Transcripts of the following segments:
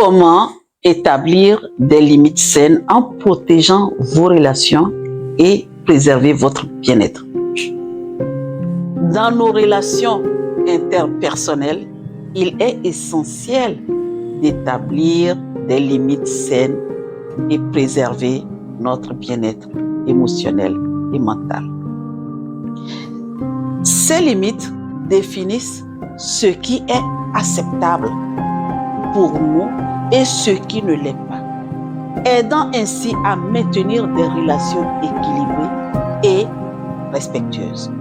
Comment établir des limites saines en protégeant vos relations et préserver votre bien-être? Dans nos relations interpersonnelles, il est essentiel d'établir des limites saines et préserver notre bien-être émotionnel et mental. Ces limites définissent ce qui est acceptable pour nous et ce qui ne l'est pas, aidant ainsi à maintenir des relations équilibrées et respectueuses.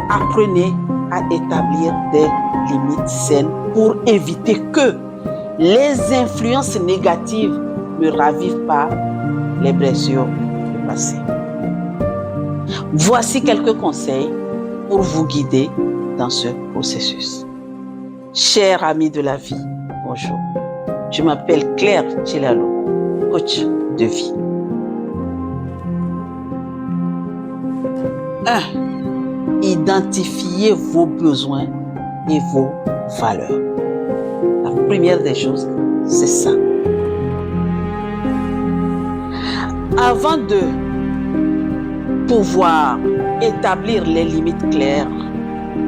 Apprenez à établir des limites saines pour éviter que les influences négatives ne ravivent pas les blessures du passé. Voici quelques conseils pour vous guider dans ce processus. Chers amis de la vie, bonjour. Je m'appelle Claire Tchilalo, coach de vie. 1. Identifiez vos besoins et vos valeurs. La première des choses, c'est ça. Avant de pouvoir établir les limites claires,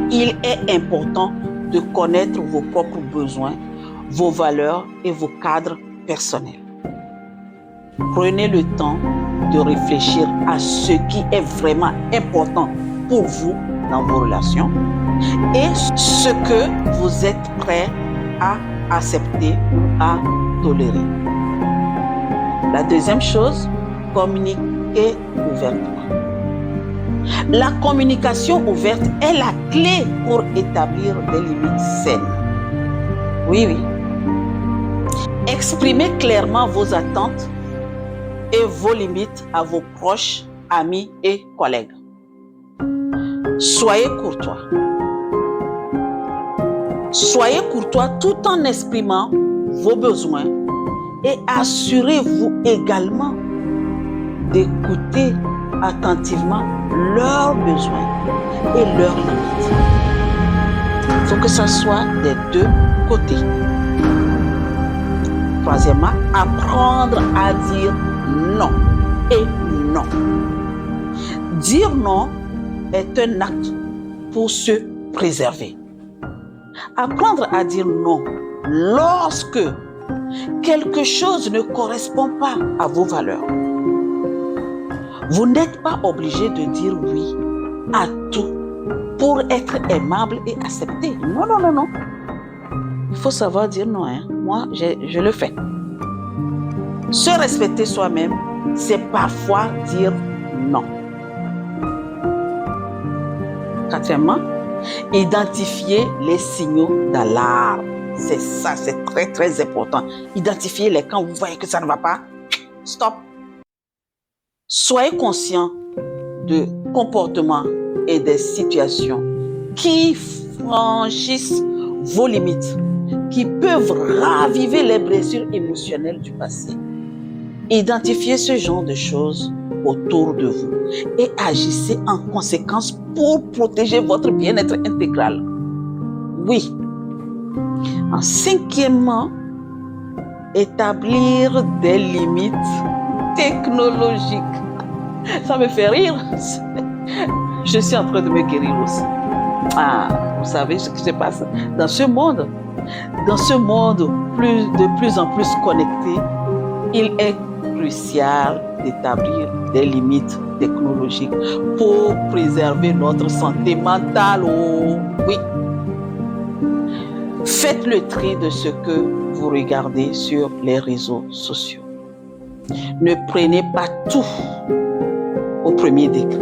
il est important de connaître vos propres besoins, vos valeurs et vos cadres personnels. Prenez le temps de réfléchir à ce qui est vraiment important pour vous dans vos relations et ce que vous êtes prêt à accepter ou à tolérer. La deuxième chose, communiquez ouvertement. La communication ouverte est la clé pour établir des limites saines. Oui. Exprimez clairement vos attentes et vos limites à vos proches, amis et collègues. Soyez courtois. Soyez courtois tout en exprimant vos besoins et assurez-vous également d'écouter attentivement leurs besoins et leurs limites. Il faut que ça soit des deux côtés. Troisièmement, apprendre à dire non et non. Dire non est un acte pour se préserver. Apprendre à dire non lorsque quelque chose ne correspond pas à vos valeurs. Vous n'êtes pas obligé de dire oui à tout pour être aimable et accepté. Non. Il faut savoir dire non. Moi, je le fais. Se respecter soi-même, c'est parfois dire non. Quatrièmement, identifier les signaux d'alarme. C'est ça, c'est très, très important. Identifiez-les quand vous voyez que ça ne va pas. Stop. Soyez conscient de comportements et des situations qui franchissent vos limites, qui peuvent raviver les blessures émotionnelles du passé. Identifiez ce genre de choses autour de vous et agissez en conséquence pour protéger votre bien-être intégral. Oui. En cinquièmement, établir des limites technologiques. Ça me fait rire. Je suis en train de me guérir aussi. Vous savez ce qui se passe dans ce monde. Dans ce monde de plus en plus connecté, il est crucial d'établir des limites technologiques pour préserver notre santé mentale. Oh, oui. Faites le tri de ce que vous regardez sur les réseaux sociaux. Ne prenez pas tout au premier degré.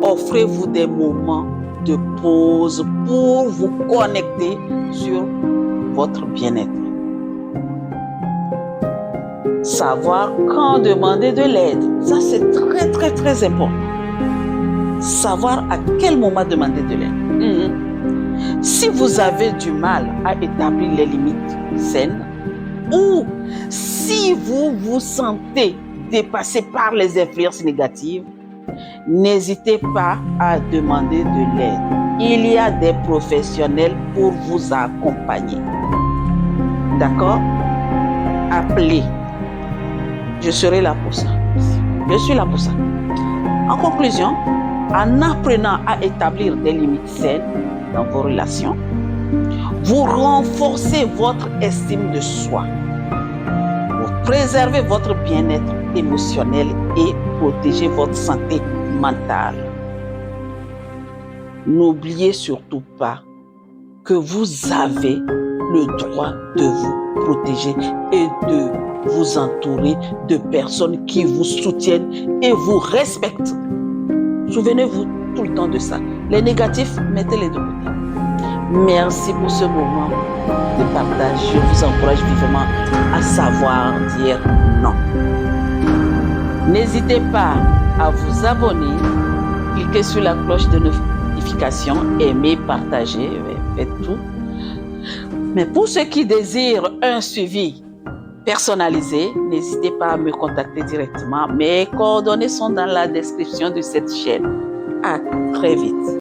Offrez-vous des moments de pause pour vous connecter sur votre bien-être. Savoir quand demander de l'aide, ça c'est très, très, très important. Savoir à quel moment demander de l'aide. Si vous avez du mal à établir les limites saines ou si vous vous sentez dépassé par les influences négatives, n'hésitez pas à demander de l'aide. Il y a des professionnels pour vous accompagner. D'accord? appelez. Je serai là pour ça. Je suis là pour ça. En conclusion, en apprenant à établir des limites saines dans vos relations, vous renforcez votre estime de soi. Vous préservez votre bien-être émotionnel et protégez votre santé mentale. N'oubliez surtout pas que vous avez le droit de vous protéger et de vous entourer de personnes qui vous soutiennent et vous respectent. Souvenez-vous tout le temps de ça. Les négatifs, mettez-les de côté. Merci pour ce moment de partage. Je vous encourage vivement à savoir dire non. N'hésitez pas à vous abonner, cliquez sur la cloche de notification, aimez, partagez, faites tout. Mais pour ceux qui désirent un suivi personnalisé, n'hésitez pas à me contacter directement. Mes coordonnées sont dans la description de cette chaîne. À très vite.